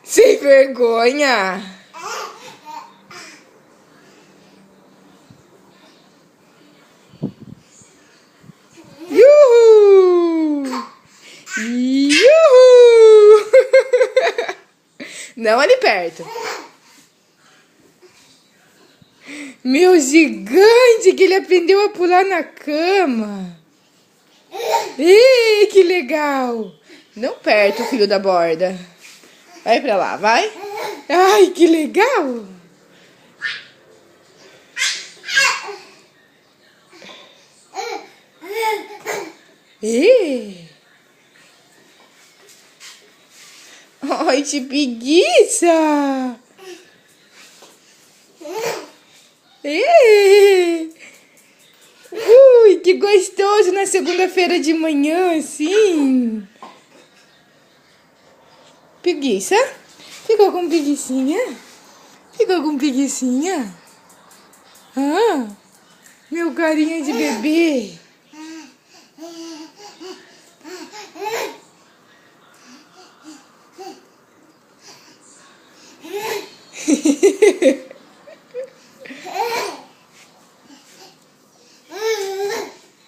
Sem vergonha. Uhul! Uhul! Não ali perto. Meu gigante, que ele aprendeu a pular na cama. Ih, que legal. Não perto, filho da borda. Vai pra lá, vai. Ai, que legal. Ih. Ai, que preguiça. Ih. Ui, que gostoso na segunda-feira de manhã, assim. Preguiça? Ficou com preguicinha? Ficou com preguicinha? Ah, meu carinha de bebê.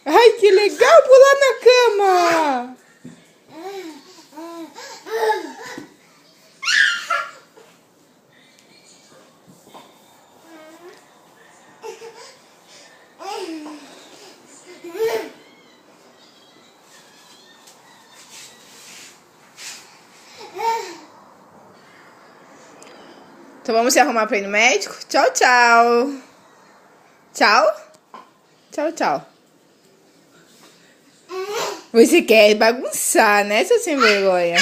Ai, que legal pular na cama. Então vamos se arrumar pra ir no médico? Tchau, tchau. Tchau? Tchau, tchau. Você quer bagunçar, né, seu sem vergonha?